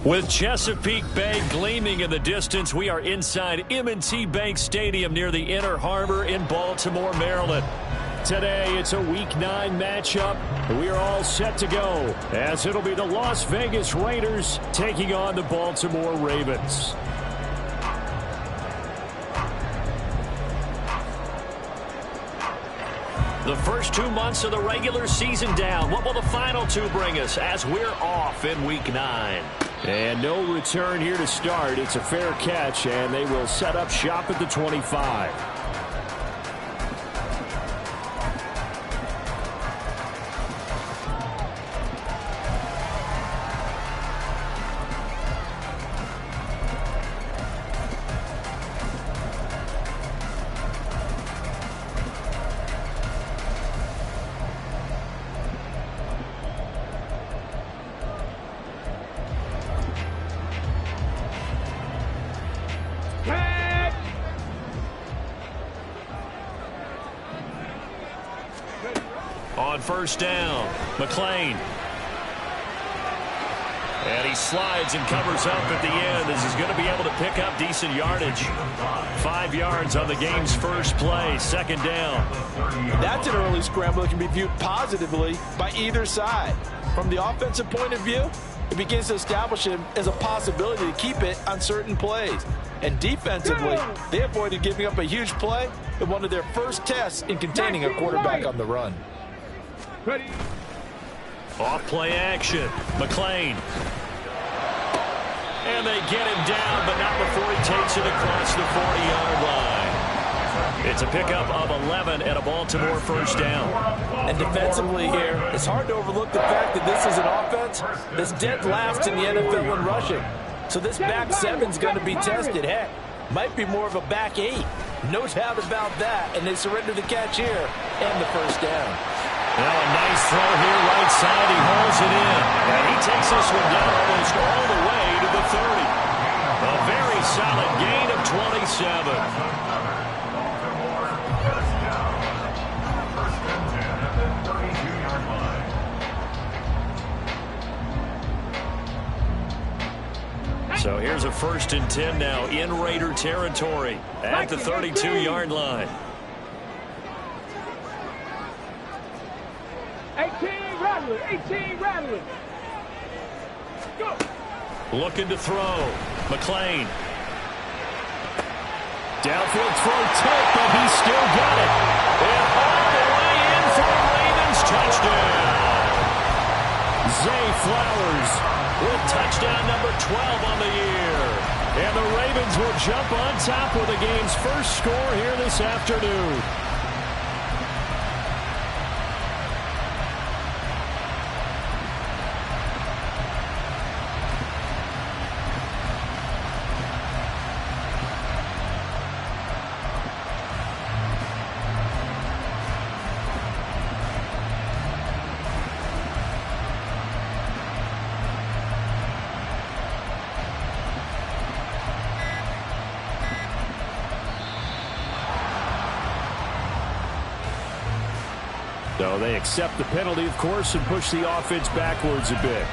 With Chesapeake Bay gleaming in the distance, we are inside M&T Bank Stadium near the Inner Harbor in Baltimore, Maryland. Today, it's a Week 9 matchup. We are all set to go, as it'll be the Las Vegas Raiders taking on the Baltimore Ravens. The first 2 months of the regular season down. What will the final 2 bring us as we're off in Week 9? And no return here to start. It's a fair catch, and they will set up shop at the 25. On first down, McClain. And he slides and covers up at the end as he's going to be able to pick up decent yardage. 5 yards on the game's first play, second down. That's an early scramble that can be viewed positively by either side. From the offensive point of view, it begins to establish him as a possibility to keep it on certain plays. And defensively, they avoided giving up a huge play in one of their first tests in containing a quarterback on the run. Ready. Off play action, McClain. And they get him down, but not before he takes it across the 40-yard line. It's a pickup of 11 at a Baltimore first down. And defensively here, it's hard to overlook the fact that this is an offense that's dead last in the NFL in rushing. So this back seven's going to be tested. Heck, might be more of a back 8. No doubt about that. And they surrender the catch here and the first down. Well, a nice throw here right side. He hauls it in. And he takes this one down almost all the way to the 30. A very solid gain of 27. So here's a 1st and 10 now in Raider territory at the 32-yard line. 18 rattling. Go. Looking to throw. McClain. Downfield throw tipped, but he still got it. And all the way in for a Ravens touchdown. Zay Flowers with touchdown number 12 on the year. And the Ravens will jump on top with the game's first score here this afternoon. So they accept the penalty, of course, and push the offense backwards a bit.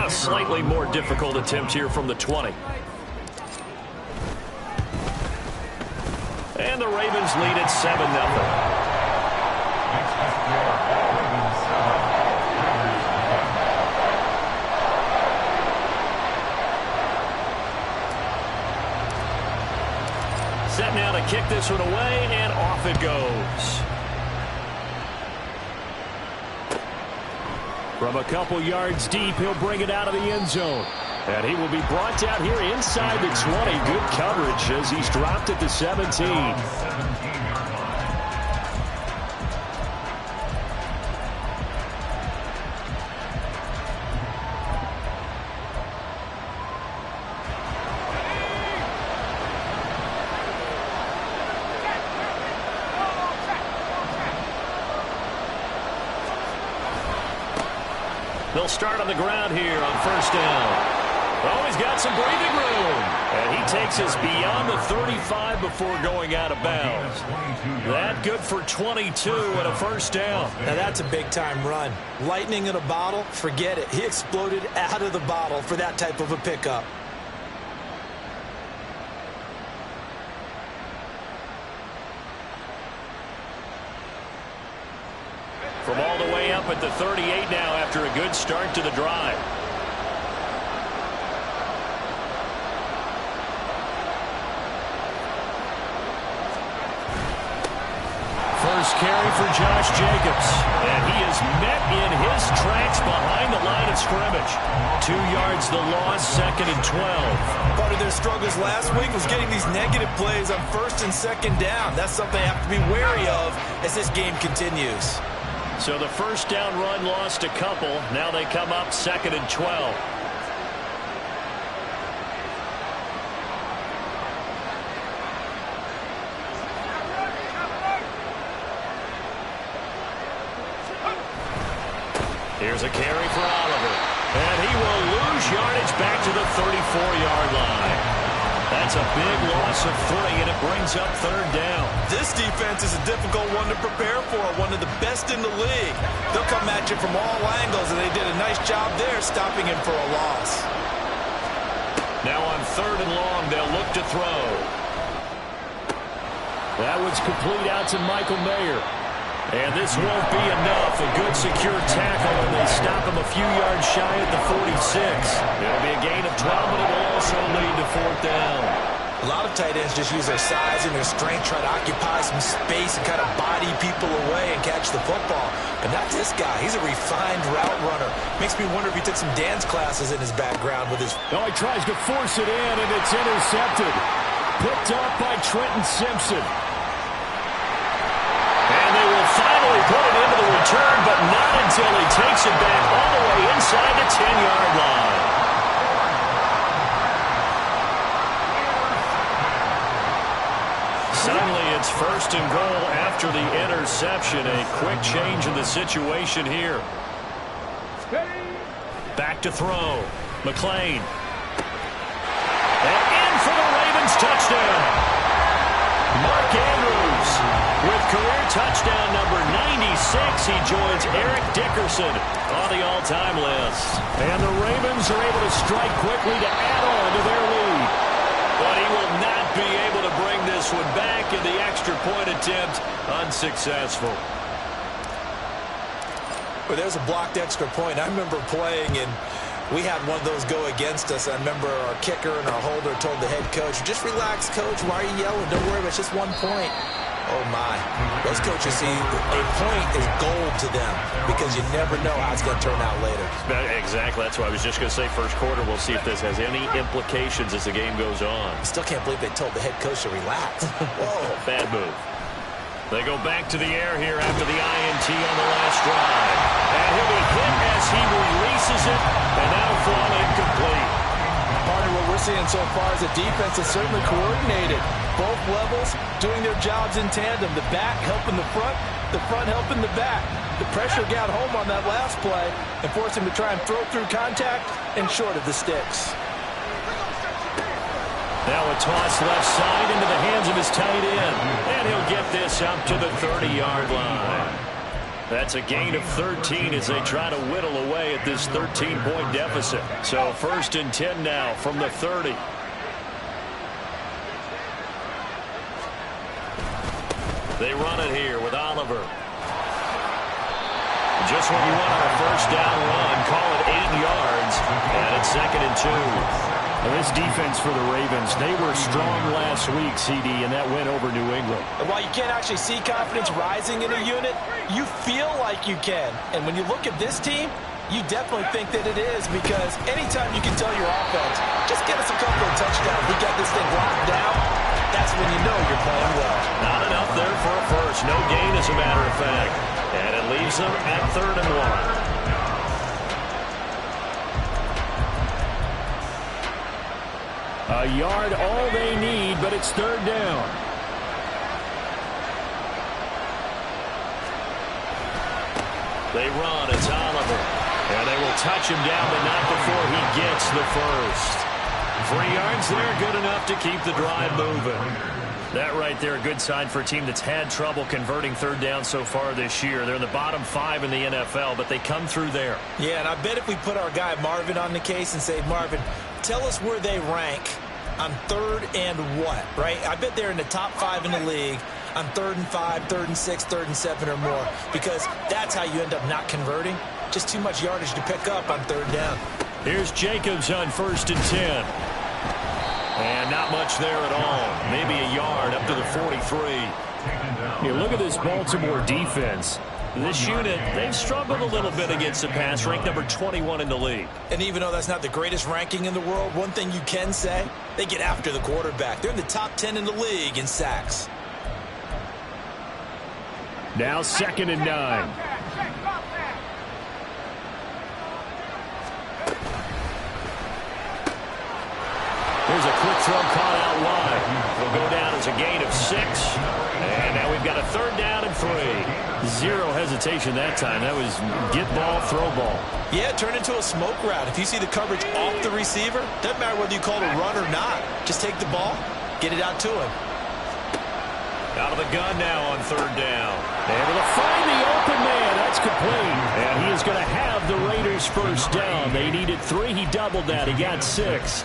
Slightly more difficult attempt here from the 20. And the Ravens lead at 7-0. Set now to kick this one away, and off it goes. From a couple yards deep, he'll bring it out of the end zone. And he will be brought down here inside the 20. Good coverage as he's dropped at the 17. They'll start on the ground here on first down. Oh, he's got some breathing room. And he takes us beyond the 35 before going out of bounds. That good for 22 and a first down. Now that's a big-time run. Lightning in a bottle, forget it. He exploded out of the bottle for that type of a pickup. From all the way up at the 38 now after a good start to the drive. First carry for Josh Jacobs. And he is met in his tracks behind the line of scrimmage. 2 yards the loss, 2nd and 12. Part of their struggles last week was getting these negative plays on 1st and 2nd down. That's something they have to be wary of as this game continues. So the first down run lost a couple. Now they come up 2nd and 12. Here's a carry for Oliver. And he will lose yardage back to the 34-yard line. That's a big loss of 3, and it brings up 3rd down. This defense is a difficult one to prepare for, one of the best in the league. They'll come at you from all angles, and they did a nice job there stopping him for a loss. Now on 3rd and long, they'll look to throw. That was complete out to Michael Mayer. And this won't be enough. A good secure tackle, and they stop him a few yards shy at the 46. It'll be a gain of 12, but it will also lead to 4th down. A lot of tight ends just use their size and their strength, try to occupy some space and kind of body people away and catch the football. But not this guy. He's a refined route runner. Makes me wonder if he took some dance classes in his background with his... Oh, he tries to force it in, and it's intercepted. Picked up by Trenton Simpson. And they will finally put it into the return, but not until he takes it back all the way inside the 10-yard line. Suddenly it's 1st and goal after the interception. A quick change in the situation here. Back to throw. McLean. And in for the Ravens touchdown. Mark Andrews with career touchdown number 96. He joins Eric Dickerson on the all-time list. And the Ravens are able to strike quickly to add on to their lead. But he will not be able to bring this one back, in the extra point attempt unsuccessful. Well, there's a blocked extra point. I remember playing, and we had one of those go against us. I remember our kicker and our holder told the head coach, just relax, coach. Why are you yelling? Don't worry, it's just 1 point. Oh, my. Those coaches see a point is gold to them because you never know how it's going to turn out later. Exactly. That's what I was just going to say. First quarter, we'll see if this has any implications as the game goes on. I still can't believe they told the head coach to relax. Whoa. Bad move. They go back to the air here after the INT on the last drive. And he'll be hit as he releases it, and now thrown incomplete. Partner, what we're seeing so far is a defense that's certainly coordinated. Both levels doing their jobs in tandem. The back helping the front helping the back. The pressure got home on that last play and forced him to try and throw through contact and short of the sticks. Now a toss left side into the hands of his tight end. And he'll get this up to the 30-yard line. That's a gain of 13 as they try to whittle away at this 13-point deficit. So 1st and 10 now from the 30. They run it here with Oliver. Just what you want on a first down run. Call it 8 yards. And it's 2nd and 2. Well, this defense for the Ravens, they were strong last week, CD, and that went over New England. And while you can't actually see confidence rising in a unit, you feel like you can. And when you look at this team, you definitely think that it is, because anytime you can tell your offense, just get us a couple of touchdowns, we got this thing locked down, that's when you know you're playing well. Not enough there for a first. No gain, as a matter of fact. And it leaves them at 3rd and 1. A yard all they need, but it's 3rd down. They run. It's Oliver. And they will touch him down, but not before he gets the first. 3 yards there, good enough to keep the drive moving. That right there, a good sign for a team that's had trouble converting third down so far this year. They're in the bottom 5 in the NFL, but they come through there. Yeah, and I bet if we put our guy Marvin on the case and say, Marvin, tell us where they rank on 3rd and what, right? I bet they're in the top 5 in the league on 3rd and 5, 3rd and 6, 3rd and 7 or more, because that's how you end up not converting. Just too much yardage to pick up on 3rd down. Here's Jacobs on 1st and 10. And not much there at all. Maybe a yard up to the 43. You look at this Baltimore defense. This unit, they've struggled a little bit against the pass, ranked number 21 in the league. And even though that's not the greatest ranking in the world, one thing you can say, they get after the quarterback. They're in the top 10 in the league in sacks. Now 2nd and 9. Here's a quick throw caught out wide. Will go down as a gain of 6. And now we've got a 3rd down and 3. 0 hesitation that time. That was get ball, throw ball. Yeah, turn into a smoke route. If you see the coverage off the receiver, doesn't matter whether you call it a run or not. Just take the ball, get it out to him. Out of the gun now on 3rd down. Able to find the open man. That's complete. And he is going to have the Raiders' 1st down. They needed 3. He doubled that. He got 6.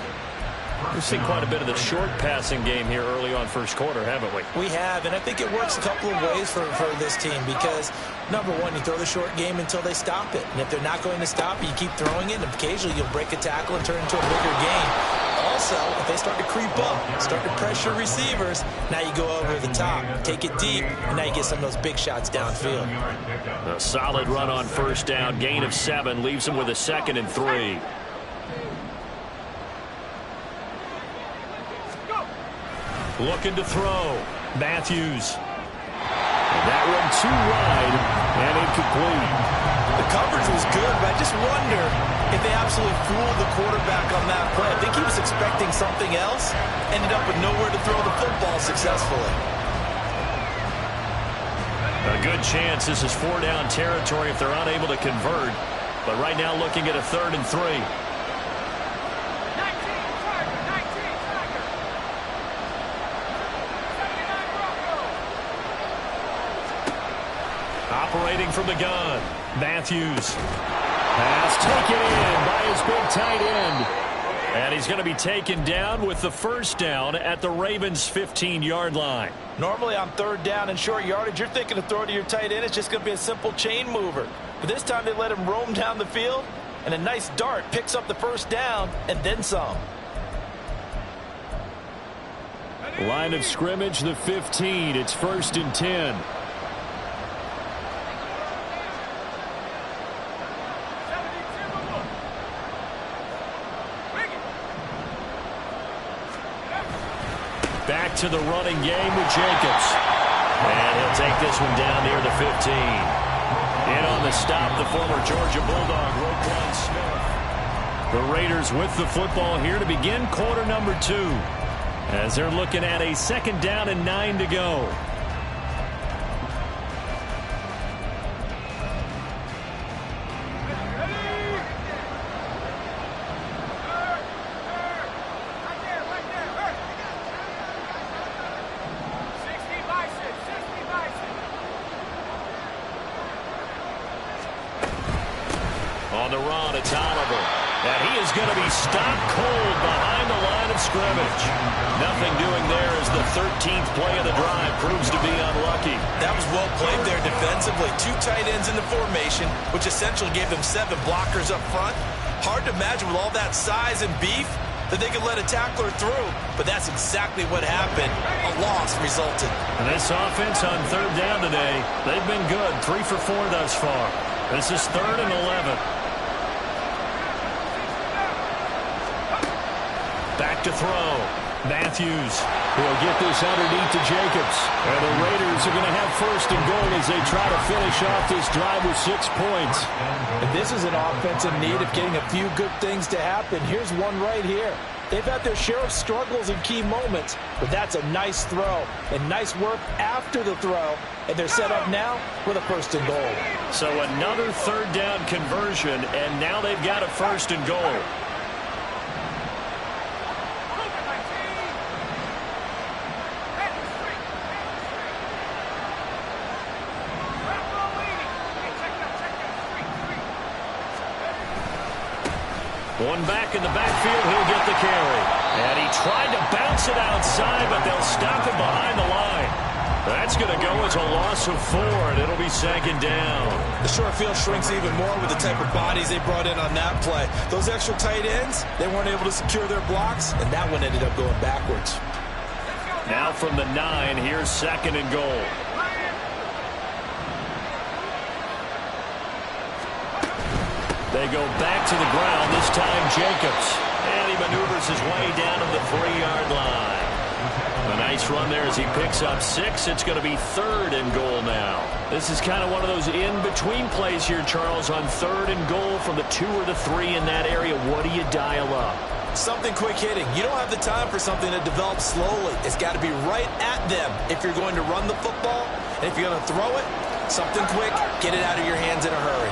We've seen quite a bit of the short passing game here early on 1st quarter, haven't we? We have, and I think it works a couple of ways for this team because, number one, you throw the short game until they stop it. And if they're not going to stop it, you keep throwing it, and occasionally you'll break a tackle and turn it into a bigger game. Also, if they start to creep up, start to pressure receivers, now you go over the top, take it deep, and now you get some of those big shots downfield. A solid run on 1st down, gain of 7, leaves them with a 2nd and 3. Looking to throw. Matthews. And that one too wide and incomplete. The coverage was good, but I just wonder if they absolutely fooled the quarterback on that play. I think he was expecting something else, ended up with nowhere to throw the football successfully. A good chance this is 4-down territory if they're unable to convert. But right now looking at a 3rd and 3. Operating from the gun, Matthews. Pass taken in by his big tight end. And he's going to be taken down with the 1st down at the Ravens' 15-yard line. Normally on 3rd down and short yardage, you're thinking to throw to your tight end. It's just going to be a simple chain mover. But this time they let him roam down the field, and a nice dart picks up the 1st down and then some. Line of scrimmage, the 15. It's 1st and 10. Back to the running game with Jacobs. And he'll take this one down near the 15. In on the stop, the former Georgia Bulldog, Roquan Smith. The Raiders with the football here to begin quarter number 2. As they're looking at a 2nd down and 9 to go. On the run, it's Oliver. And he is going to be stopped cold behind the line of scrimmage. Nothing doing there as the 13th play of the drive proves to be unlucky. That was well played there defensively. 2 tight ends in the formation, which essentially gave them 7 blockers up front. Hard to imagine with all that size and beef that they could let a tackler through. But that's exactly what happened. A loss resulted. And this offense on 3rd down today, they've been good. 3 for 4 thus far. This is 3rd and 11. Back to throw. Matthews. He'll get this underneath to Jacobs. And the Raiders are going to have 1st and goal as they try to finish off this drive with 6 points. And this is an offense in need of getting a few good things to happen. Here's one right here. They've had their share of struggles in key moments, but that's a nice throw and nice work after the throw, and they're set up now with a 1st and goal. So another 3rd down conversion, and now they've got a 1st and goal. One back in the backfield, he'll get the carry. And he tried to bounce it outside, but they'll stop him behind the line. That's going to go as a loss of 4, and it'll be 2nd down. The short field shrinks even more with the type of bodies they brought in on that play. Those extra tight ends, they weren't able to secure their blocks, and that one ended up going backwards. Now from the 9, here's 2nd and goal. They go back to the ground, this time Jacobs. And he maneuvers his way down to the 3-yard line. A nice run there as he picks up 6. It's going to be 3rd and goal now. This is kind of one of those in-between plays here, Charles, on 3rd and goal from the 2 or the 3 in that area. What do you dial up? Something quick hitting. You don't have the time for something that develops slowly. It's got to be right at them if you're going to run the football. And if you're going to throw it, something quick, get it out of your hands in a hurry.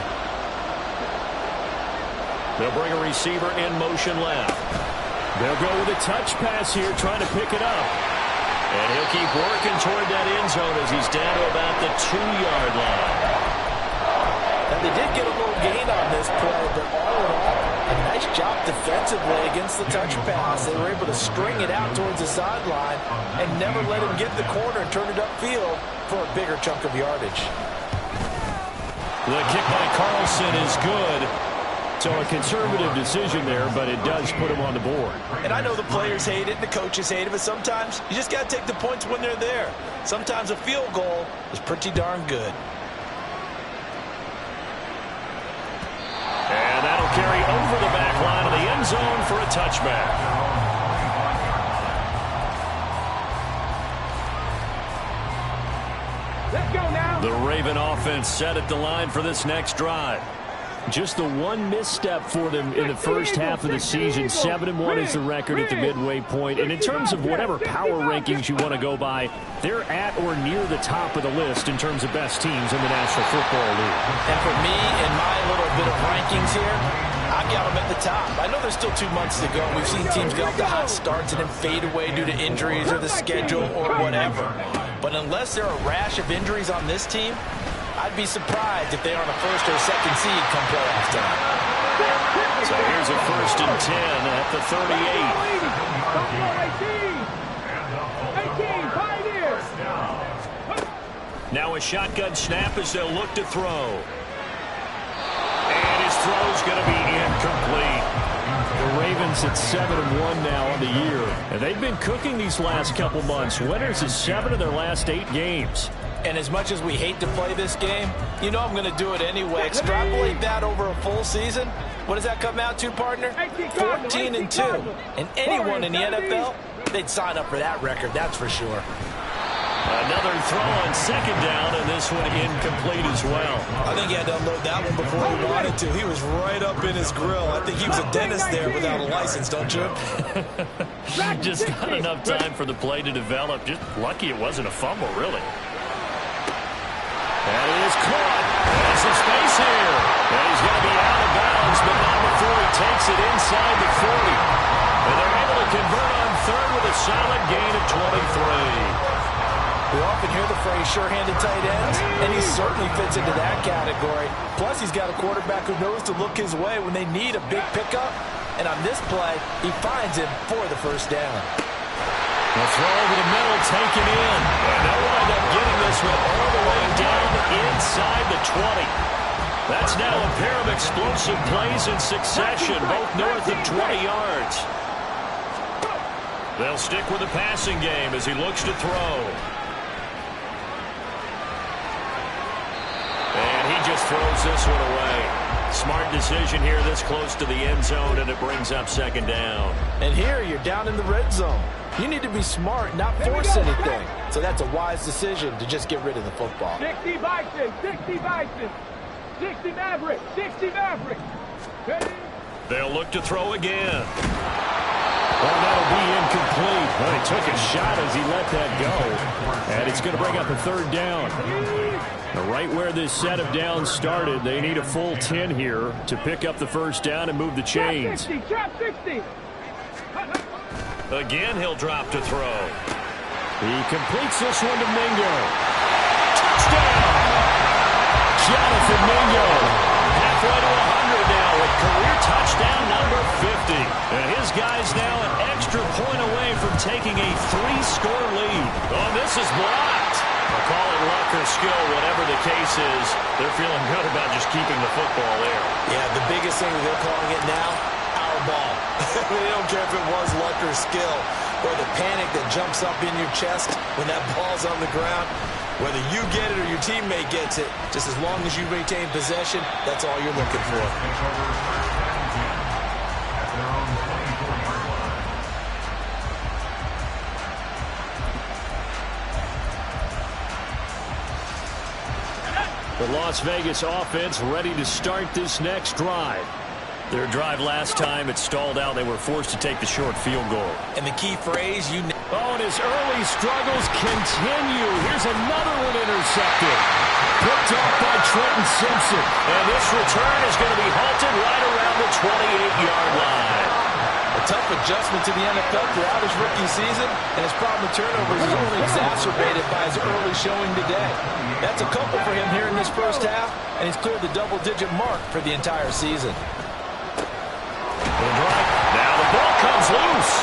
They'll bring a receiver in motion left. They'll go with a touch pass here, trying to pick it up. And he'll keep working toward that end zone as he's down to about the 2-yard line. And they did get a little gain on this play, but all in all, a nice job defensively against the touch pass. They were able to string it out towards the sideline and never let him get the corner and turn it upfield for a bigger chunk of yardage. The kick by Carlson is good. So a conservative decision there, but it does put him on the board. And I know the players hate it and the coaches hate it, but sometimes you just got to take the points when they're there. Sometimes a field goal is pretty darn good. And that'll carry over the back line of the end zone for a touchback. Let's go now. The Raven offense set at the line for this next drive. Just the one misstep for them in the first half of the season. 7-1 is the record at the midway point. And in terms of whatever power rankings you want to go by, they're at or near the top of the list in terms of best teams in the National Football League. And for me, in my little bit of rankings here, I got them at the top. I know there's still 2 months to go. We've seen teams get off to hot starts and then fade away due to injuries or the schedule or whatever. But unless there are a rash of injuries on this team, I'd be surprised if they are on a 1st or 2nd seed come playoff time. So here's a 1st and 10 at the 38. Now a shotgun snap as they'll look to throw. And his throw's going to be incomplete. The Ravens at 7-1 now on the year. And they've been cooking these last couple months. Winners is 7 of their last 8 games. And as much as we hate to play this game, you know I'm going to do it anyway. Extrapolate that over a full season. What does that come out to, partner? 14-2. And anyone in the NFL, they'd sign up for that record, that's for sure. Another throw on 2nd down, and this one incomplete as well. I think he had to unload that one before he wanted to. He was right up in his grill. I think he was a dentist there without a license, don't you? Just not enough time for the play to develop. Just lucky it wasn't a fumble, really. And it is caught. There's some space here. And he's going to be out of bounds, but not before he takes it inside the 40. And they're able to convert on 3rd with a solid gain of 23. We often hear the phrase sure-handed tight ends, and he certainly fits into that category. Plus, he's got a quarterback who knows to look his way when they need a big pickup. And on this play, he finds him for the 1st down. The throw over the middle taken in. And they'll wind up getting this one all the way down inside the 20. That's now a pair of explosive plays in succession, both north of 20 yards. They'll stick with the passing game as he looks to throw. And he just throws this one away. Smart decision here this close to the end zone, and it brings up 2nd down. And here you're down in the red zone. You need to be smart, not force anything. So that's a wise decision to just get rid of the football. 60 Bison, 60 Bison, 60 Maverick, 60 Maverick. Ready? They'll look to throw again. Oh, that'll be incomplete. Well, he took a shot as he let that go. And it's going to bring up a third down. Right where this set of downs started, they need a full 10 here to pick up the first down and move the chains. Drop 60. Again, he'll drop to throw. He completes this one to Mingo. Touchdown! Jonathan Mingo. Halfway to 100 now with career touchdown number 50. And his guy's now an extra point away from taking a 3-score lead. Oh, this is blocked. I'll call it luck or skill, whatever the case is. They're feeling good about just keeping the football there. Yeah, the biggest thing that they're calling it now, our ball. They don't care if it was luck or skill or the panic that jumps up in your chest when that ball's on the ground. Whether you get it or your teammate gets it, just as long as you maintain possession, that's all you're looking for. The Las Vegas offense ready to start this next drive. Their drive last time, it stalled out. They were forced to take the short field goal. And the key phrase, Oh, and his early struggles continue. Here's another one intercepted. Picked off by Trenton Simpson. And this return is going to be halted right around the 28-yard line. A tough adjustment to the NFL throughout his rookie season, and his problem with turnovers is only exacerbated by his early showing today. That's a couple for him here in this first half, and he's cleared the double-digit mark for the entire season. Now the ball comes loose.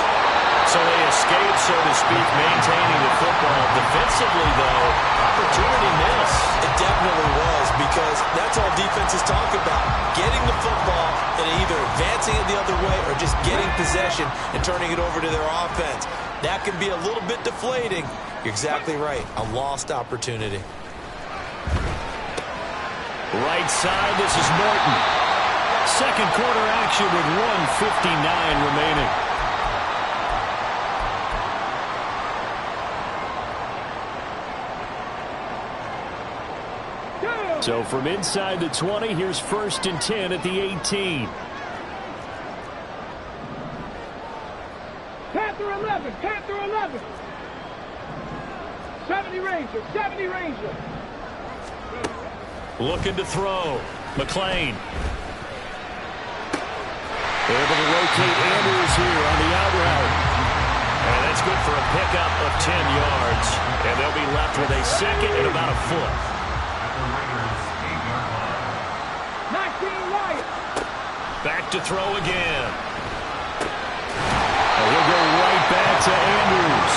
So they escape, so to speak, maintaining the football. Defensively, though, opportunity miss. It definitely was, because that's all defenses talk about. Getting the football and either advancing it the other way or just getting possession and turning it over to their offense. That can be a little bit deflating. You're exactly right. A lost opportunity. Right side, this is Norton. Second quarter action with 1:59 remaining. So from inside the 20, here's 1st and 10 at the 18. Panther 11. Panther 11. 70 Ranger. 70 Ranger. Looking to throw. McLean. Able to rotate Andrews here on the out route. And that's good for a pickup of 10 yards. And they'll be left with a second and about a foot. 19 Wyatt. Back to throw again. And we'll go right back to Andrews.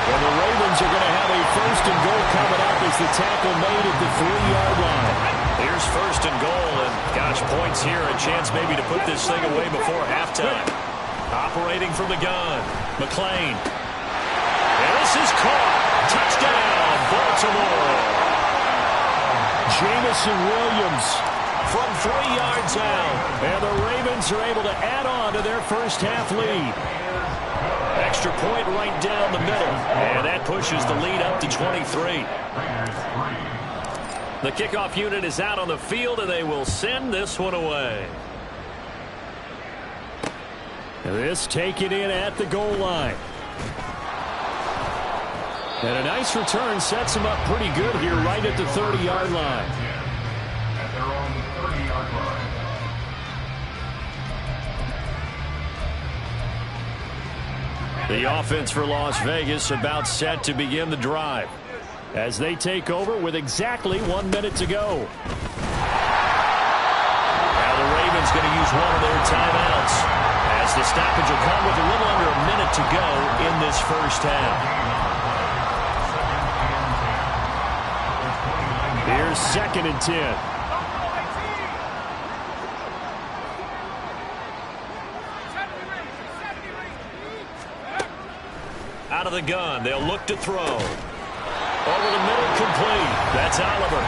And the Ravens are going to have a 1st and goal coming up as the tackle made at the 3-yard line. Here's 1st and goal, and gosh, points here, a chance maybe to put this thing away before halftime. Operating from the gun, McLean. And this is caught. Touchdown, Baltimore. Jamison Williams from 3 yards out. And the Ravens are able to add on to their first half lead. Extra point right down the middle. And that pushes the lead up to 23. The kickoff unit is out on the field, and they will send this one away. This taken in at the goal line. And a nice return sets him up pretty good here right at the 30-yard line. At their own 30-yard line. The offense for Las Vegas about set to begin the drive as they take over with exactly 1 minute to go. Now the Ravens going to use one of their timeouts as the stoppage will come with a little under a minute to go in this first half. Here's 2nd and 10. Out of the gun, they'll look to throw. Over the middle, complete. That's Oliver.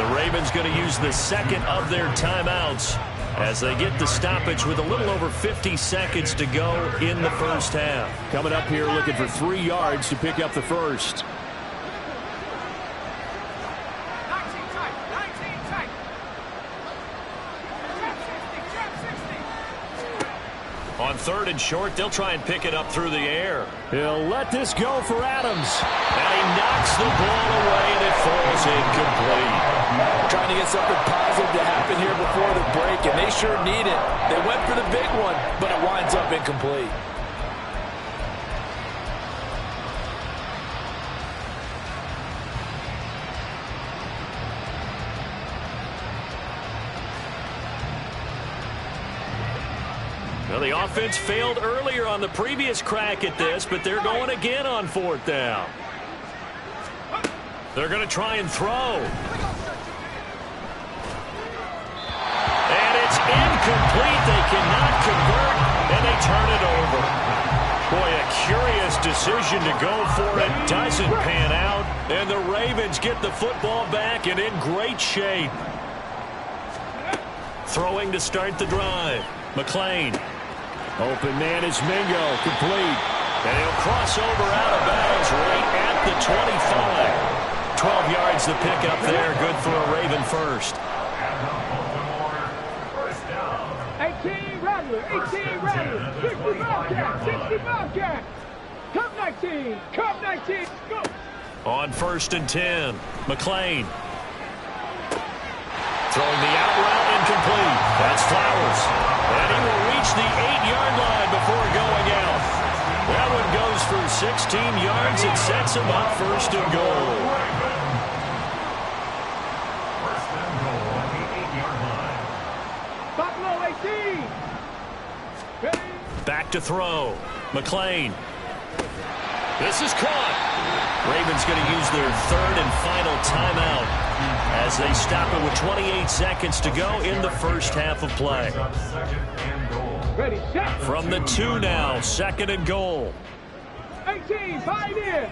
The Ravens going to use the second of their timeouts as they get the stoppage with a little over 50 seconds to go in the first half. Coming up here looking for 3 yards to pick up the first. 19 tight. 19 tight. On 3rd and short, they'll try and pick it up through the air. He'll let this go for Adams. And he knocks the ball away, and it falls incomplete. Trying to get something positive to happen here before the break, and they sure need it. They went for the big one, but it winds up incomplete. Well, the offense failed earlier on the previous crack at this, but they're going again on 4th down. They're going to try and throw. And it's incomplete. They cannot convert, and they turn it over. Boy, a curious decision to go for it. Doesn't pan out, and the Ravens get the football back and in great shape. Throwing to start the drive. McLean. Open man is Mingo. Complete. And he'll cross over out of bounds right at the 25. 12 yards the pickup there. Good for a Raven first. 18 Rattler, 18 Rattler, 60 Bobcat, 60 Bobcat. Cup 19, Cup 19, go. On 1st and 10, McLean. Throwing the out route incomplete. That's Flowers. And he will reach the 8-yard line before going out. That one goes for 16 yards. It sets him up 1st and goal. Buffalo 18. Ready? Back to throw. McLean. This is caught. Ravens going to use their 3rd and final timeout as they stop it with 28 seconds to go in the first half of play. Ready, set. From the 2 now, 2nd and goal. 18, pioneer.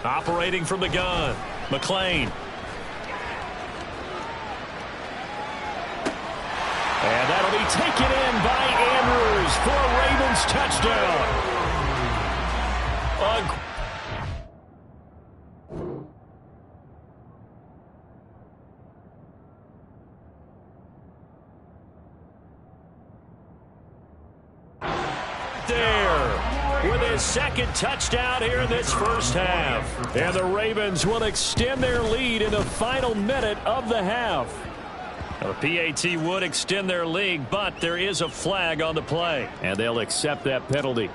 Operating from the gun, McLean. And that'll be taken in by Andrews for a Ravens touchdown. There with his 2nd touchdown here in this first half. And the Ravens will extend their lead in the final minute of the half. The PAT would extend their lead, but there is a flag on the play. And they'll accept that penalty.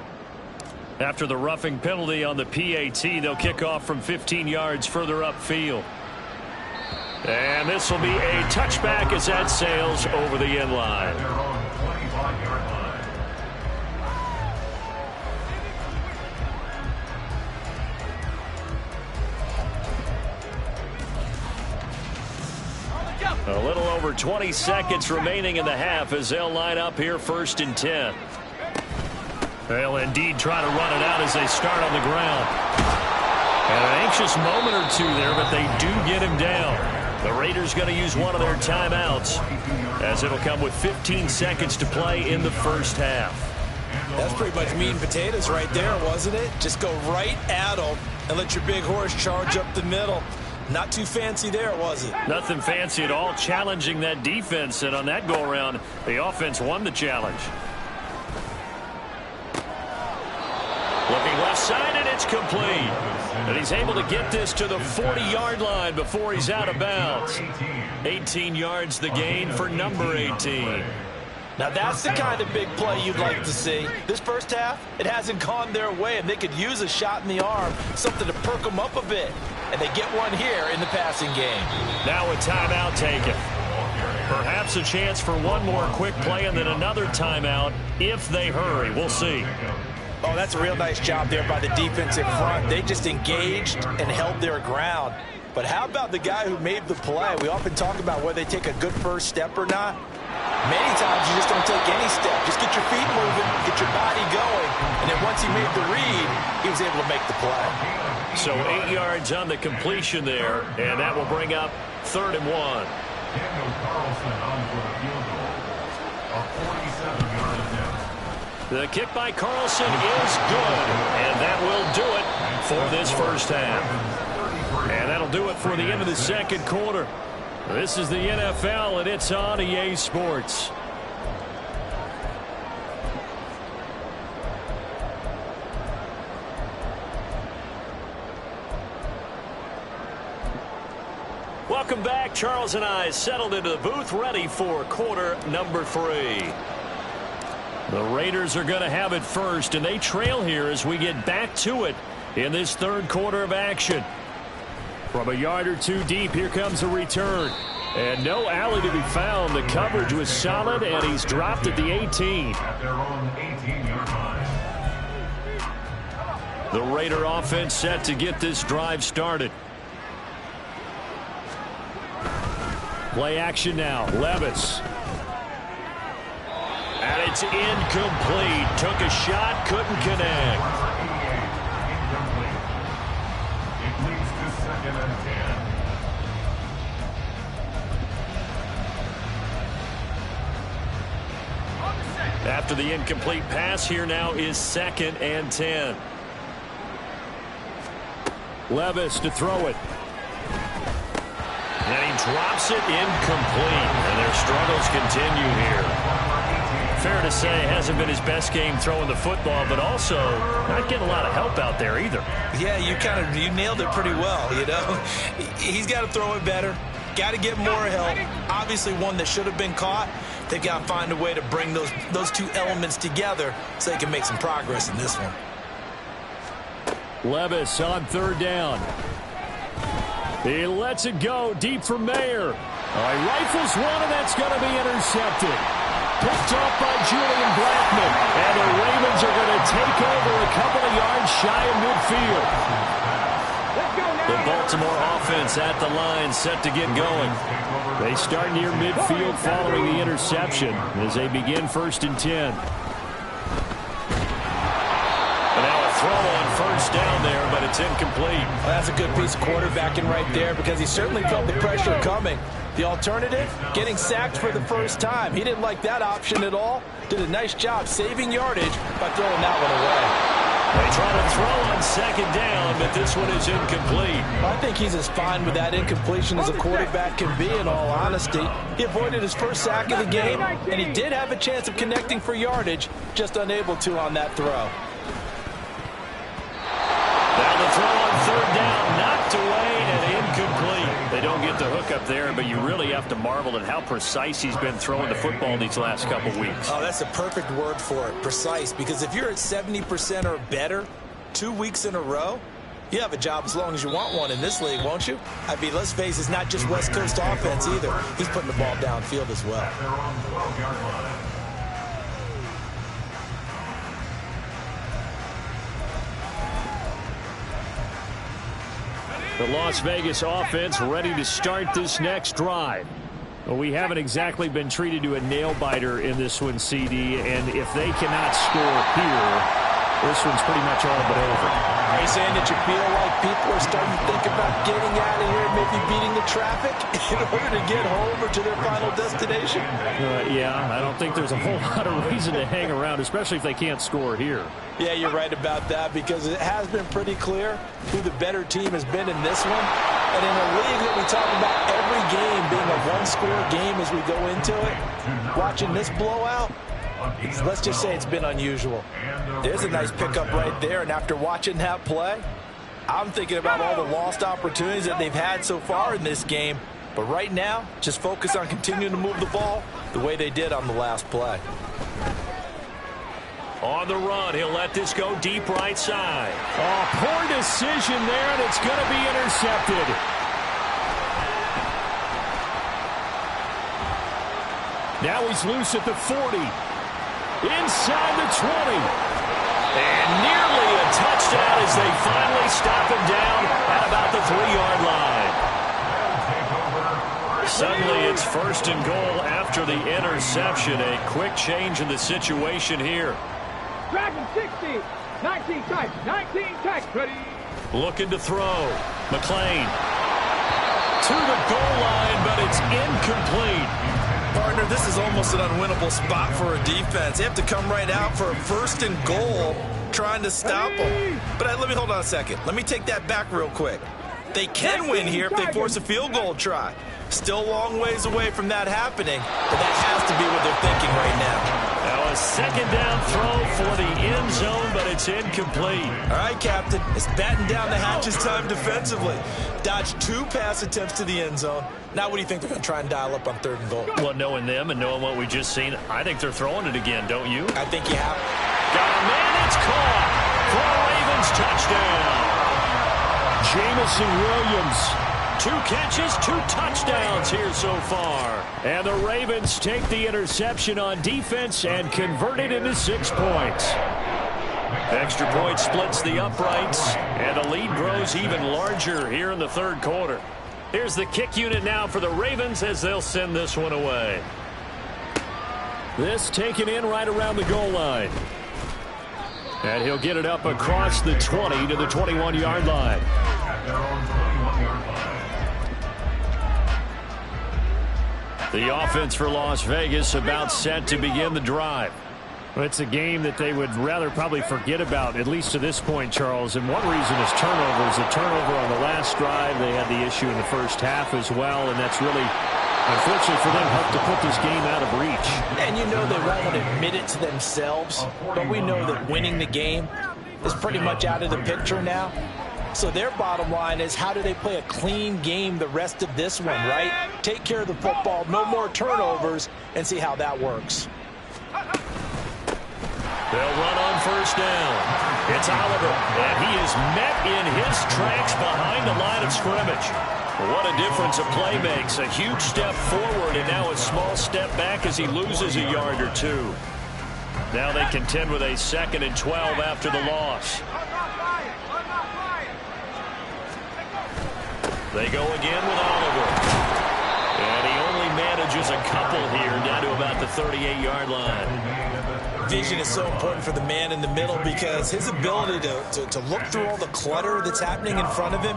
After the roughing penalty on the PAT, they'll kick off from 15 yards further upfield. And this will be a touchback as that sails over the end line. A little over 20 seconds remaining in the half as they'll line up here 1st and 10. They'll indeed try to run it out as they start on the ground. And an anxious moment or two there, but they do get him down. The Raiders going to use one of their timeouts as it'll come with 15 seconds to play in the first half. That's pretty much meat and potatoes right there, wasn't it? Just go right at them and let your big horse charge up the middle. Not too fancy there, was it? Nothing fancy at all, challenging that defense, and on that go-around, the offense won the challenge. Looking left side, and it's complete. And he's able to get this to the 40-yard line before he's out of bounds. 18 yards the gain for number 18. Now that's the kind of big play you'd like to see. This first half, it hasn't gone their way, and they could use a shot in the arm, something to perk them up a bit. And they get one here in the passing game. Now a timeout taken. Perhaps a chance for one more quick play and then another timeout if they hurry. We'll see. Oh, that's a real nice job there by the defensive front. They just engaged and held their ground. But how about the guy who made the play? We often talk about whether they take a good first step or not. Many times you just don't take any step. Just get your feet moving, get your body going, and then once he made the read, he was able to make the play. So 8 yards on the completion there, and that will bring up 3rd and 1. Daniel Carlson on for the field goal. A 47-yard attempt. The kick by Carlson is good, and that will do it for this first half. And that'll do it for the end of the second quarter. This is the NFL, and it's on EA Sports. Welcome back. Charles and I settled into the booth, ready for quarter number 3. The Raiders are going to have it first, and they trail here as we get back to it in this third quarter of action. From a yard or two deep, here comes a return. And no alley to be found. The coverage was solid, and he's dropped at the 18. At their own 18-yard line. The Raider offense set to get this drive started. Play action now. Levis. And it's incomplete. Took a shot, couldn't connect. Incomplete. It leads to 2nd and 10. After the incomplete pass, here now is 2nd and 10. Levis to throw it. And he drops it incomplete. And their struggles continue here. Fair to say, hasn't been his best game throwing the football, but also not getting a lot of help out there either. Yeah, you nailed it pretty well, you know. He's got to throw it better. Got to get more help. Obviously one that should have been caught. They've got to find a way to bring those two elements together so they can make some progress in this one. Levis on 3rd down. He lets it go deep for Mayer. Rifles one, and that's going to be intercepted. Picked off by Julian Blackman. And the Ravens are going to take over a couple of yards shy of midfield. The Baltimore offense at the line, set to get going. They start near midfield following the interception as they begin 1st and 10. And now a throw on 1st down there, but it's incomplete. Well, that's a good piece of quarterbacking right there because he certainly felt the pressure coming. The alternative, getting sacked for the first time. He didn't like that option at all. Did a nice job saving yardage by throwing that one away. They try to throw on 2nd down, but this one is incomplete. I think he's as fine with that incompletion as a quarterback can be, in all honesty. He avoided his first sack of the game, and he did have a chance of connecting for yardage, just unable to on that throw. Now the throw on 3rd down, knocked away and incomplete. They don't get the hook up there, but you really have to marvel at how precise he's been throwing the football these last couple weeks. Oh, that's a perfect word for it, precise, because if you're at 70% or better 2 weeks in a row, you have a job as long as you want one in this league, won't you? I mean, let's face it, it's not just West Coast offense either. He's putting the ball downfield as well. At their own 12-yard line. The Las Vegas offense ready to start this next drive. Well, we haven't exactly been treated to a nail-biter in this one, CD, and if they cannot score here, this one's pretty much all but over. Are you saying that you feel like people are starting to think about getting out of here, maybe beating the traffic in order to get home or to their final destination? Yeah, I don't think there's a whole lot of reason to hang around, especially if they can't score here. Yeah, you're right about that because it has been pretty clear who the better team has been in this one. And in a league that we talk about every game being a one-score game as we go into it, watching this blowout, let's just say it's been unusual. There's a nice pickup right there, and after watching that play, I'm thinking about all the lost opportunities that they've had so far in this game. But right now, just focus on continuing to move the ball the way they did on the last play. On the run, he'll let this go deep right side. Oh, poor decision there, and it's going to be intercepted. Now he's loose at the 40. Inside the 20. And nearly a touchdown as they finally stop him down at about the 3-yard line. Suddenly it's 1st and goal after the interception. A quick change in the situation here. Dragon 60, 19 tight, 19 tight, ready. Looking to throw. McLean to the goal line, but it's incomplete. Partner, this is almost an unwinnable spot for a defense. They have to come right out for a 1st and goal trying to stop them. But let me hold on a second. Let me take that back real quick. They can win here if they force a field goal try. Still a long ways away from that happening, but that has to be what they're thinking right now. Now a A second down throw for the end zone, but it's incomplete. All right, Captain. It's batten down the hatches time defensively. Dodged 2 pass attempts to the end zone. Now what do you think they're going to try and dial up on 3rd and goal? Well, knowing them and knowing what we just seen, I think they're throwing it again, don't you? I think you have. Got a man, it's caught for a Ravens touchdown. Jamison Williams. 2 catches, 2 touchdowns here so far. And the Ravens take the interception on defense and convert it into 6 points. Extra point splits the uprights, and the lead grows even larger here in the 3rd quarter. Here's the kick unit now for the Ravens as they'll send this one away. This taken in right around the goal line. And he'll get it up across the 20 to the 21-yard line. At their own 21-yard line. The offense for Las Vegas about set to begin the drive. Well, it's a game that they would rather probably forget about, at least to this point, Charles. And one reason is turnovers. A turnover on the last drive. They had the issue in the first half as well, and that's really, unfortunately for them, helped to put this game out of reach. And you know they won't admit it to themselves, but we know that winning the game is pretty much out of the picture now. So their bottom line is, how do they play a clean game the rest of this one, right? Take care of the football, no more turnovers, and see how that works. They'll run on 1st down. It's Oliver, and he is met in his tracks behind the line of scrimmage. What a difference a play makes. A huge step forward and now a small step back as he loses a yard or 2. Now they contend with a 2nd and 12 after the loss. They go again with Oliver. And he only manages a couple here down to about the 38-yard line. Vision is so important for the man in the middle because his ability to look through all the clutter that's happening in front of him,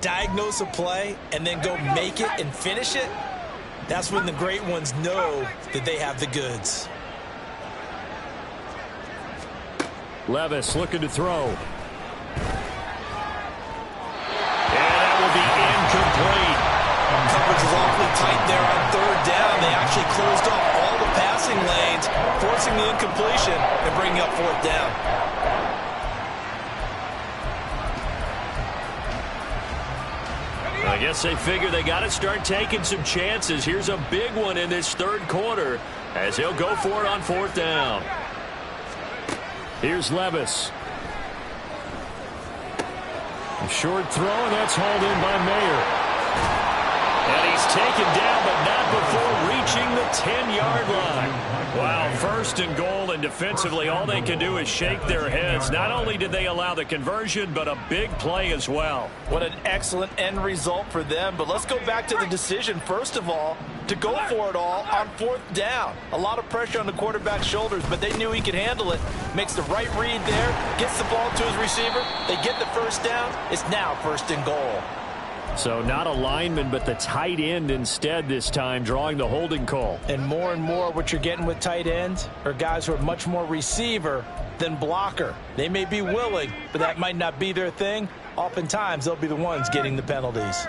diagnose a play, and then go make it and finish it, that's when the great ones know that they have the goods. Levis looking to throw. Incomplete. Coverage is awfully tight there on 3rd down. They actually closed off all the passing lanes, forcing the incompletion and bringing up 4th down. I guess they figure they got to start taking some chances. Here's a big one in this 3rd quarter as he'll go for it on 4th down. Here's Levis. A short throw, and that's hauled in by Mayer. And he's taken down, but not before reaching the 10-yard line. Wow, 1st and goal, and defensively all they can do is shake their heads. Not only did they allow the conversion, but a big play as well. What an excellent end result for them. But let's go back to the decision, first of all, to go for it all on 4th down. A lot of pressure on the quarterback's shoulders, but they knew he could handle it. Makes the right read there, gets the ball to his receiver. They get the 1st down. It's now 1st and goal. So not a lineman, but the tight end instead this time, drawing the holding call. And more what you're getting with tight ends are guys who are much more receiver than blocker. They may be willing, but that might not be their thing. Oftentimes, they'll be the ones getting the penalties.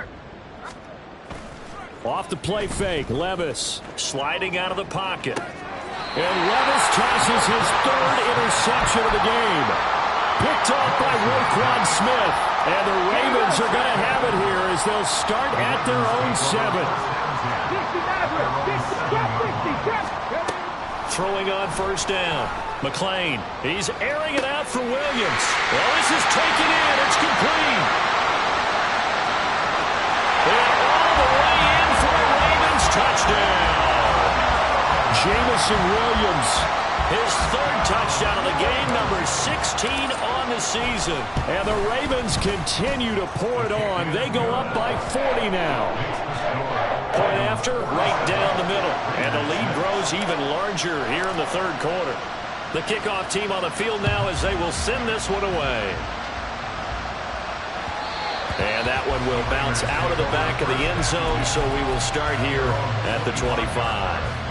Off the play fake, Levis. Sliding out of the pocket. And Levis tosses his 3rd interception of the game. Picked off by Roquan Smith. And the Ravens are going to have it here as they'll start at their own 7. Throwing on 1st down. McLean, he's airing it out for Williams. Well, this is taken in. It's complete. And all the way in for a Ravens touchdown. Jamison Williams. His 3rd touchdown of the game, number 16 on the season. And the Ravens continue to pour it on. They go up by 40 now. Point after, right down the middle. And the lead grows even larger here in the 3rd quarter. The kickoff team on the field now as they will send this one away. And that one will bounce out of the back of the end zone, so we will start here at the 25.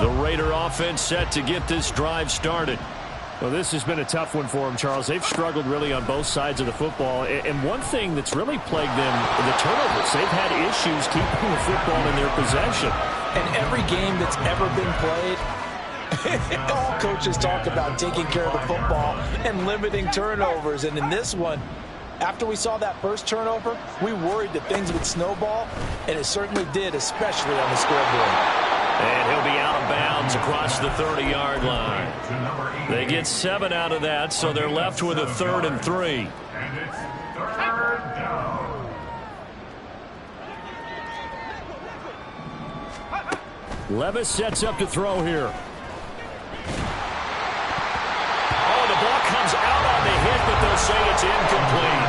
The Raider offense set to get this drive started. Well, this has been a tough one for them, Charles. They've struggled really on both sides of the football. And one thing that's really plagued them, the turnovers. They've had issues keeping the football in their possession. And every game that's ever been played, all coaches talk about taking care of the football and limiting turnovers. And in this one, after we saw that first turnover, we worried that things would snowball, and it certainly did, especially on the scoreboard. And he'll be out of bounds across the 30-yard line. They get 7 out of that, so they're left with a 3rd and 3. And it's 3rd down. Levis sets up to throw here. Oh, the ball comes out on the hit, but they'll say it's incomplete.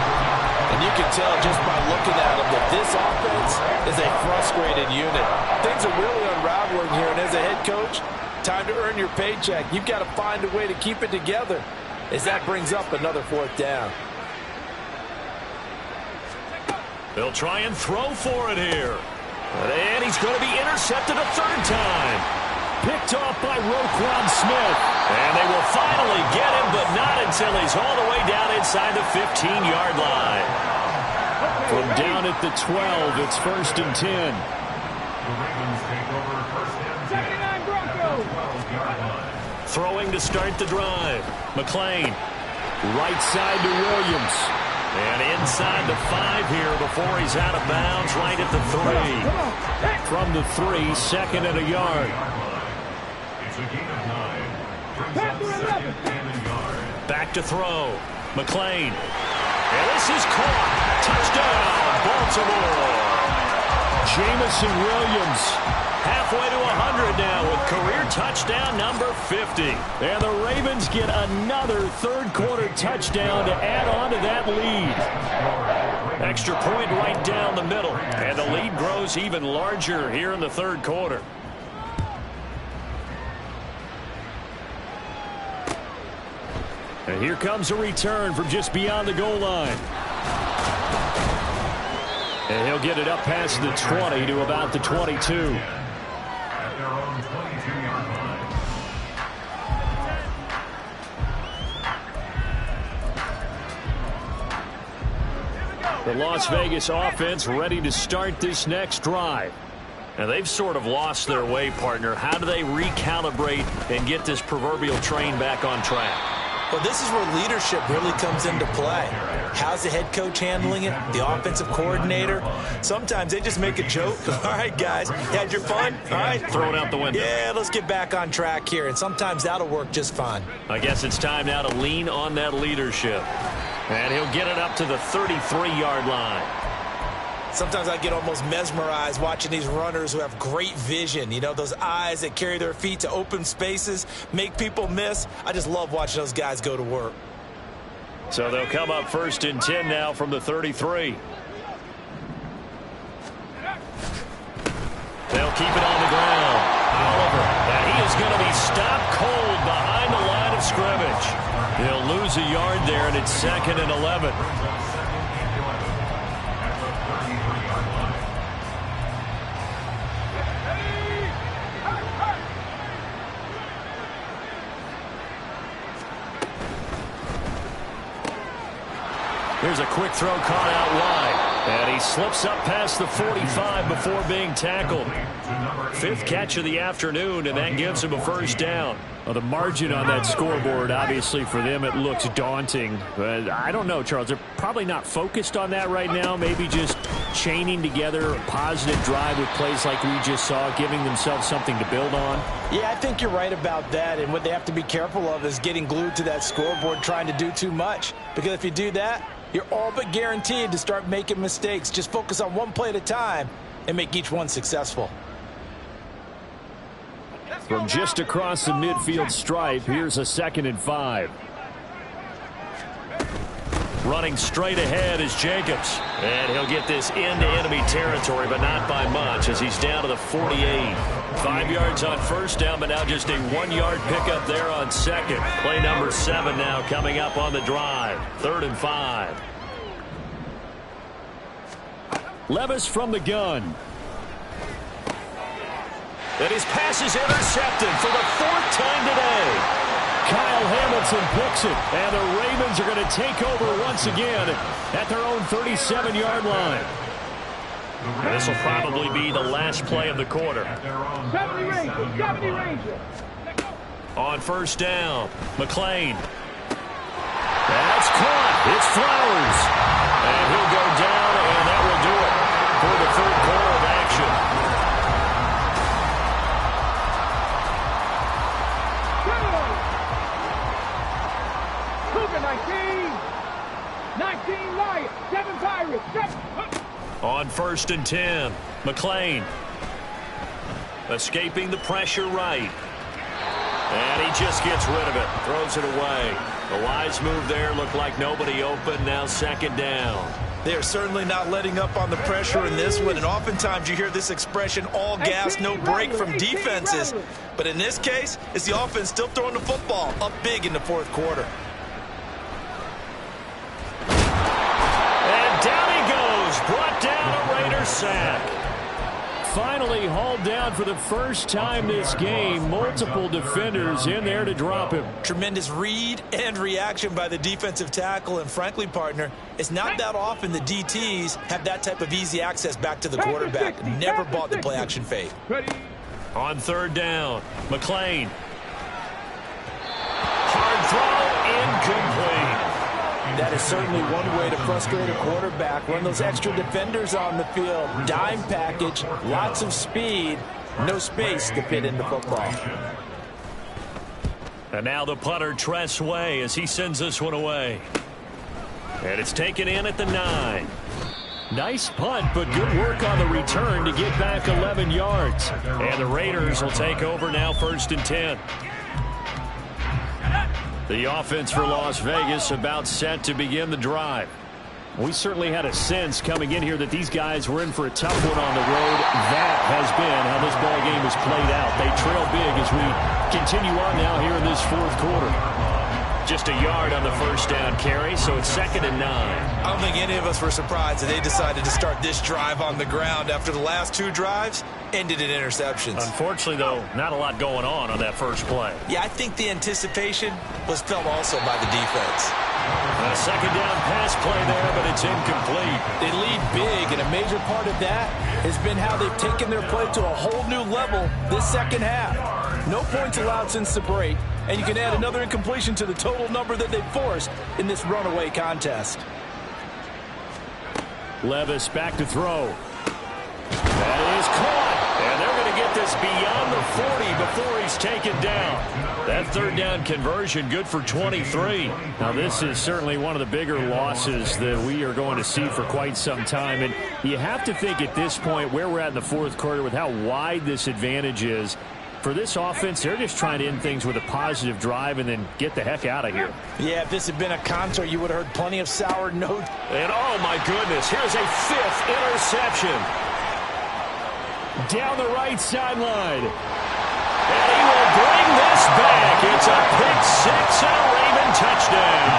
And you can tell just by looking at them that this offense is a frustrated unit. Things are really unraveling here, and as a head coach, time to earn your paycheck. You've got to find a way to keep it together as that brings up another 4th down. They'll try and throw for it here. And he's going to be intercepted a 3rd time. Picked off by Roquan Smith. And they will finally get him, but not until he's all the way down inside the 15-yard line. From down at the 12, it's 1st and 10. The Ravens take over 1st and 10. 79 Broncos. 12-yard line. Throwing to start the drive. McLean. Right side to Williams. And inside the 5 here before he's out of bounds right at the 3. From the 3, 2nd and a yard. It's a gain of 9. Brings up 2nd and a yard. Back to throw. McLean. And this is caught. Touchdown, Baltimore. Jamison Williams halfway to 100 now with career touchdown number 50. And the Ravens get another 3rd quarter touchdown to add on to that lead. Extra point right down the middle. And the lead grows even larger here in the 3rd quarter. And here comes a return from just beyond the goal line. And he'll get it up past the 20 to about the 22. At their own 22-yard line. The Las Vegas offense ready to start this next drive. And they've sort of lost their way, partner. How do they recalibrate and get this proverbial train back on track? Well, this is where leadership really comes into play. How's the head coach handling it? The offensive coordinator? Sometimes they just make a joke. All right, guys, you had your fun? All right. Throw it out the window. Yeah, let's get back on track here. And sometimes that'll work just fine. I guess it's time now to lean on that leadership. And he'll get it up to the 33-yard line. Sometimes I get almost mesmerized watching these runners who have great vision. You know, those eyes that carry their feet to open spaces, make people miss. I just love watching those guys go to work. So they'll come up 1st and 10 now from the 33. They'll keep it on the ground. Oliver, and he is going to be stopped cold behind the line of scrimmage. He'll lose a yard there, and it's 2nd and 11. Here's a quick throw caught out wide. And he slips up past the 45 before being tackled. 5th catch of the afternoon, and that gives him a 1st down. Well, the margin on that scoreboard, obviously for them, it looks daunting. But I don't know, Charles. They're probably not focused on that right now. Maybe just chaining together a positive drive with plays like we just saw, giving themselves something to build on. Yeah, I think you're right about that. And what they have to be careful of is getting glued to that scoreboard trying to do too much. Because if you do that, you're all but guaranteed to start making mistakes. Just focus on one play at a time and make each one successful. From just across the midfield stripe, here's a 2nd and 5. Running straight ahead is Jacobs. And he'll get this into enemy territory, but not by much as he's down to the 48. 5 yards on 1st down, but now just a 1-yard pickup there on 2nd. Play number 7 now coming up on the drive. 3rd and 5. Levis from the gun. And his pass is intercepted for the 4th time today. Kyle Hamilton picks it, and the Ravens are going to take over once again at their own 37-yard line. And this will probably be the last play of the quarter. 70 Rangers. On first down, McLean. That's caught. It's Flowers. And he'll go down, and that will do it for the 3rd quarter of action. Cougar 19 Lions, 7 Pirates, 7. On 1st and 10, McLean. Escaping the pressure right. And he just gets rid of it. Throws it away. The wise move there. Looked like nobody open. Now 2nd down. They are certainly not letting up on the pressure in this one. And oftentimes you hear this expression, all gas, no break from defenses. But in this case, it's the offense still throwing the football up big in the 4th quarter. And down he goes. Brought down a Raider sack. Finally hauled down for the first time this game. Multiple defenders in there to drop him. Tremendous read and reaction by the defensive tackle. And frankly, partner, it's not that often the DTs have that type of easy access back to the quarterback. Never bought the play action fade. On 3rd down, McLean. Hard throw, incomplete. That is certainly one way to frustrate a quarterback. Run those extra defenders on the field. Dime package, lots of speed, no space to fit into football. And now the punter, Tress Way, as he sends this one away. And it's taken in at the 9. Nice punt, but good work on the return to get back 11 yards. And the Raiders will take over now 1st and 10. The offense for Las Vegas about set to begin the drive. We certainly had a sense coming in here that these guys were in for a tough one on the road. That has been how this ball game has played out. They trail big as we continue on now here in this 4th quarter. Just a yard on the first down carry, so it's 2nd and 9. I don't think any of us were surprised that they decided to start this drive on the ground after the last 2 drives ended in interceptions. Unfortunately, though, not a lot going on that first play. Yeah, I think the anticipation was felt also by the defense. A 2nd down pass play there, but it's incomplete. They lead big, and a major part of that has been how they've taken their play to a whole new level this 2nd half. No points allowed since the break, and you can add another incompletion to the total number that they've forced in this runaway contest. Levis back to throw. That is caught, and they're going to get this beyond the 40 before he's taken down. That 3rd down conversion good for 23. Now this is certainly one of the bigger losses that we are going to see for quite some time. And you have to think at this point where we're at in the 4th quarter with how wide this advantage is. For this offense, they're just trying to end things with a positive drive and then get the heck out of here. Yeah, if this had been a concert, you would have heard plenty of sour notes. And oh my goodness, here's a 5th interception. Down the right sideline. And he will bring this back. It's a pick-6 and a Raven touchdown.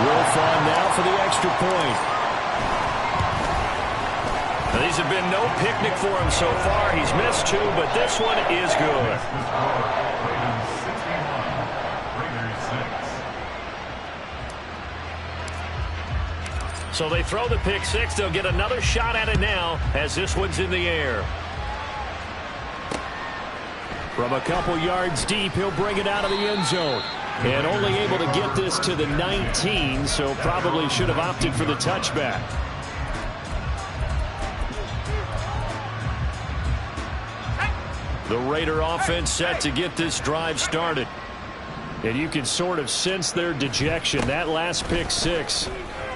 Wolf on now for the extra point. Now, these have been no picnic for him so far. He's missed 2, but this one is good. So they throw the pick-6. They'll get another shot at it now as this one's in the air. From a couple yards deep, he'll bring it out of the end zone. And only able to get this to the 19, so probably should have opted for the touchback. The Raider offense set to get this drive started. And you can sort of sense their dejection. That last pick-6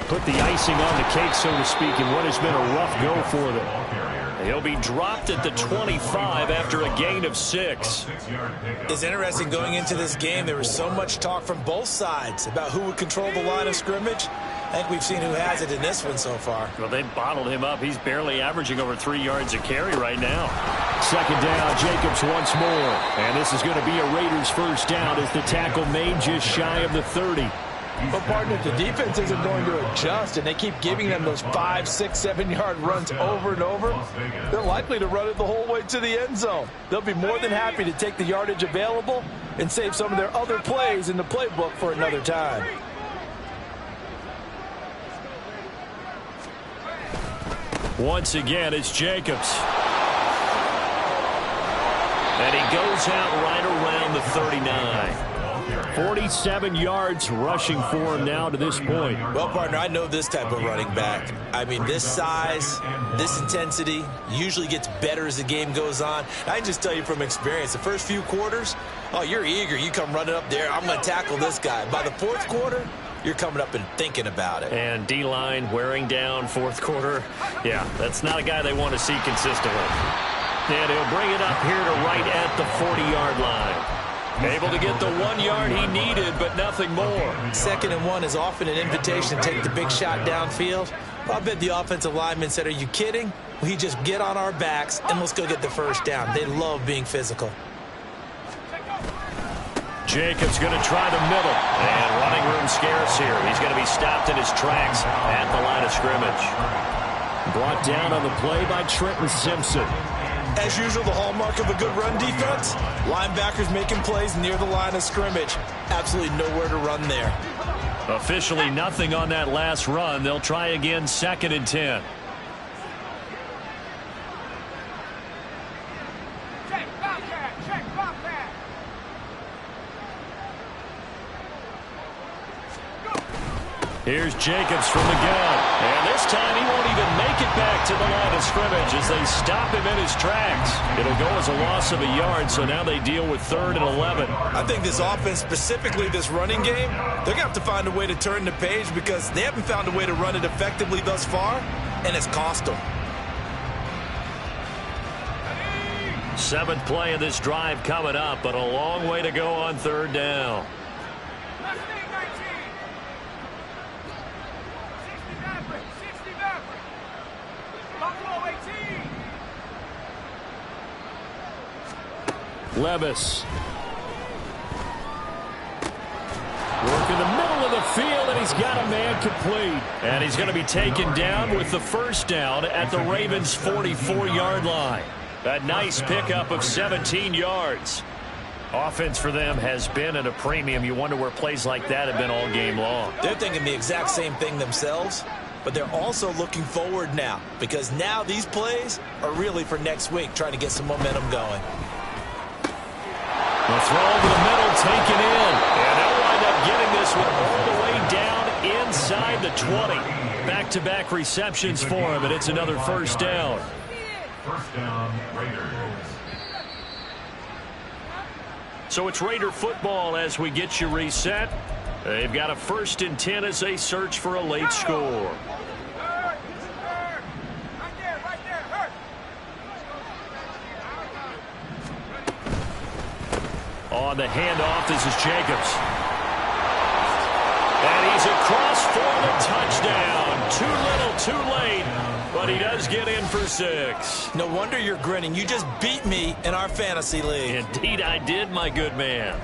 put the icing on the cake, so to speak, in what has been a rough go for them. He'll be dropped at the 25 after a gain of 6. It's interesting going into this game. There was so much talk from both sides about who would control the line of scrimmage. I think we've seen who has it in this one so far. Well, they bottled him up. He's barely averaging over 3 yards a carry right now. 2nd down, Jacobs once more. And this is going to be a Raiders first down as the tackle made just shy of the 30. But, partner, if the defense isn't going to adjust and they keep giving them those 5, 6, 7-yard runs over and over, they're likely to run it the whole way to the end zone. They'll be more than happy to take the yardage available and save some of their other plays in the playbook for another time. Once again, it's Jacobs. And he goes out right around the 39. 47 yards rushing for him now to this point. Well, partner, I know this type of running back. I mean, this size, this intensity usually gets better as the game goes on. I can just tell you from experience, the first few quarters, oh, you're eager. You come running up there, I'm going to tackle this guy. By the fourth quarter, you're coming up and thinking about it. And D-line wearing down fourth quarter. Yeah, that's not a guy they want to see consistently. And he'll bring it up here to right at the 40-yard line. Able to get the 1 yard he needed, but nothing more. 2nd and 1 is often an invitation to take the big shot downfield. Well, I bet the offensive lineman said, are you kidding? We just get on our backs and let's go get the first down. They love being physical. Jacobs going to try the middle. And running room scarce here. He's going to be stopped in his tracks at the line of scrimmage. Brought down on the play by Trenton Simpson. As usual, the hallmark of a good run defense, linebackers making plays near the line of scrimmage. Absolutely nowhere to run there. Officially nothing on that last run. They'll try again 2nd and 10. Here's Jacobs from the gun. And this time he won't even make it back to the line of scrimmage as they stop him in his tracks. It'll go as a loss of a yard, so now they deal with 3rd and 11. I think this offense, specifically this running game, they're going to have to find a way to turn the page because they haven't found a way to run it effectively thus far, and it's cost them. 7th play of this drive coming up, but a long way to go on 3rd down. Levis. Work in the middle of the field, and he's got a man complete. And he's going to be taken down with the first down at the Ravens' 44-yard line. A nice pickup of 17 yards. Offense for them has been at a premium. You wonder where plays like that have been all game long. They're thinking the exact same thing themselves, but they're also looking forward now because now these plays are really for next week, trying to get some momentum going. The throw over the middle taken in. And they'll wind up getting this one all the way down inside the 20. Back-to-back receptions for him, and it's another first down. First down, Raiders. So it's Raider football as we get you reset. They've got a 1st and 10 as they search for a late score. On the handoff, this is Jacobs. And he's across for the touchdown. Too little, too late, but he does get in for 6. No wonder you're grinning. You just beat me in our fantasy league. Indeed I did, my good man.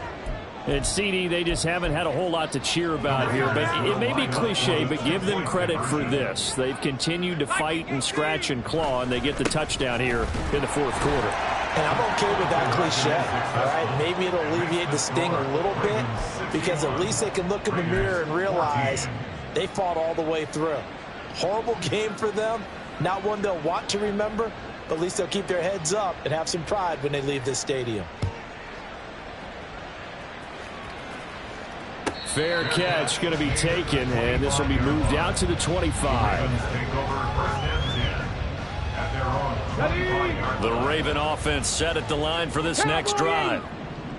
And CD, they just haven't had a whole lot to cheer about here. But it may be cliche, but give them credit for this. They've continued to fight and scratch and claw, and they get the touchdown here in the 4th quarter. And I'm okay with that cliche, all right? Maybe it'll alleviate the sting a little bit because at least they can look in the mirror and realize they fought all the way through. Horrible game for them, not one they'll want to remember, but at least they'll keep their heads up and have some pride when they leave this stadium. Fair catch going to be taken, and this will be moved out to the 25. The Raven offense set at the line for this next drive.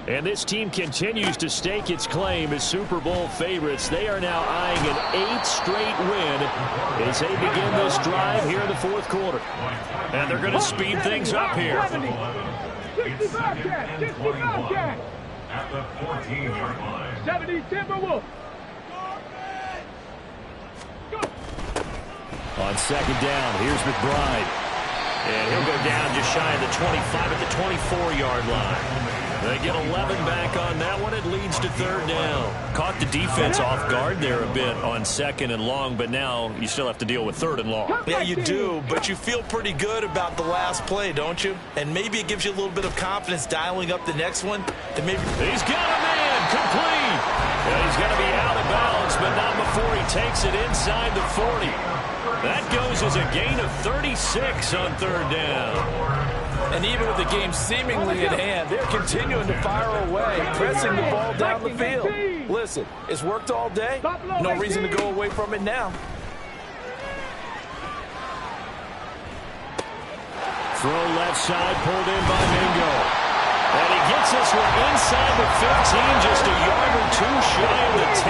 And this team continues to stake its claim as Super Bowl favorites. They are now eyeing an 8th straight win as they begin this drive here in the 4th quarter. And they're going to speed things up here. 60 Bobcat, 60 Bobcat. At the 14-yard line. 70 Timberwolf. On 2nd down, here's McBride. And he'll go down just shy of the 25 at the 24-yard line. They get 11 back on that one. It leads to third down. Caught the defense off guard there a bit on second and long, but now you still have to deal with third and long. Yeah, you do, but you feel pretty good about the last play, don't you? And maybe it gives you a little bit of confidence dialing up the next one. And maybe he's got a man complete. Yeah, he's going to be out of bounds, but not before he takes it inside the 40. That goes as a gain of 36 on third down. And even with the game seemingly at hand, they're continuing to fire away, pressing the ball down the field. Listen, it's worked all day. No reason to go away from it now. Throw left side, pulled in by Mingo. And he gets this one inside the 15, just a yard or two shy of the 10.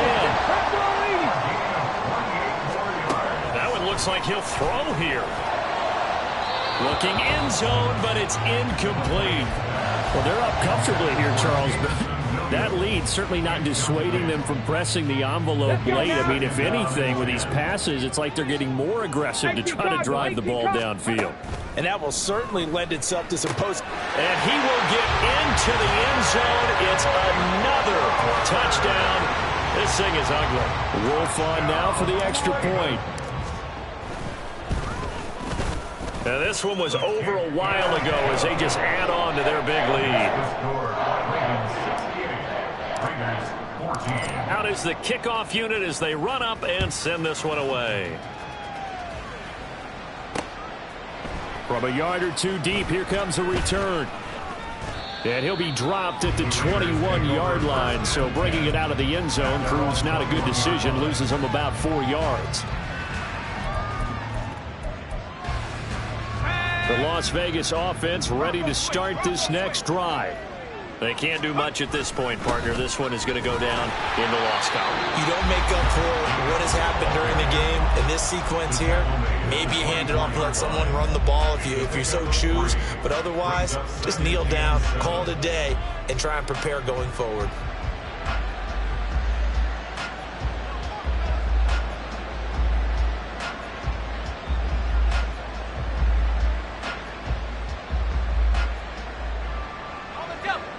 That one looks like he'll throw here. Looking end zone, but it's incomplete. Well, they're up comfortably here, Charles, but that lead certainly not dissuading them from pressing the envelope late. I mean, if anything, with these passes, it's like they're getting more aggressive to try to drive the ball downfield. And that will certainly lend itself to some post. And he will get into the end zone. It's another touchdown. This thing is ugly. Wolf on now for the extra point. Now, this one was over a while ago as they just add on to their big lead. Out is the kickoff unit as they run up and send this one away. From a yard or two deep, here comes a return. And he'll be dropped at the 21-yard line, so bringing it out of the end zone proves not a good decision, loses him about 4 yards. The Las Vegas offense ready to start this next drive. They can't do much at this point, partner. This one is going to go down in the loss column. You don't make up for what has happened during the game in this sequence here. Maybe you hand it off and let someone run the ball if you so choose. But otherwise, just kneel down, call it a day, and try and prepare going forward.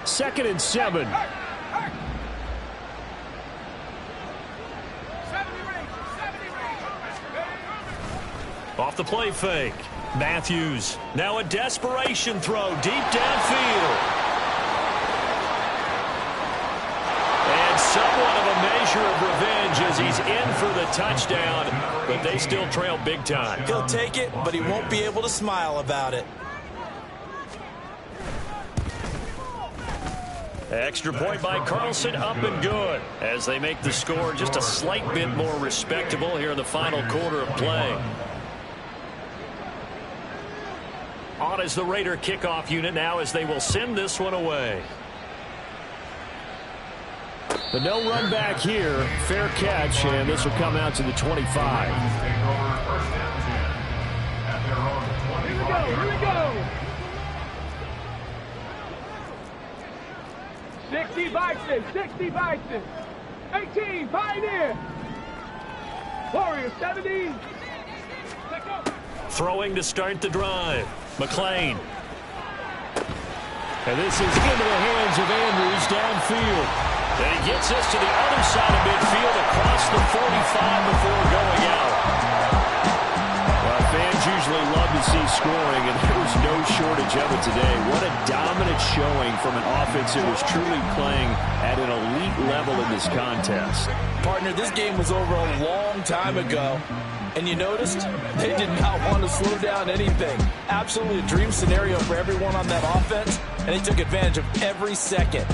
Second and 7. Off the play fake. Matthews. Now a desperation throw deep downfield. And somewhat of a measure of revenge as he's in for the touchdown, but they still trail big time. He'll take it, but he won't be able to smile about it. Extra point by Carlson, up and good as they make the score just a slight bit more respectable here in the final quarter of play. On is the Raider kickoff unit now as they will send this one away. But no run back here. Fair catch, and this will come out to the 25. Here we go. 60 Bison, 60 Bison. 18, Pioneer. Warrior, 70. Throwing to start the drive. McLean. And this is into the hands of Andrews downfield. And he gets this to the other side of midfield across the 45 before going out. Well, fans usually love to see scoring, and there was no shortage of it today. What a dominant showing from an offense that was truly playing at an elite level in this contest. Partner, this game was over a long time ago. And you noticed they did not want to slow down anything. Absolutely a dream scenario for everyone on that offense, and they took advantage of every second.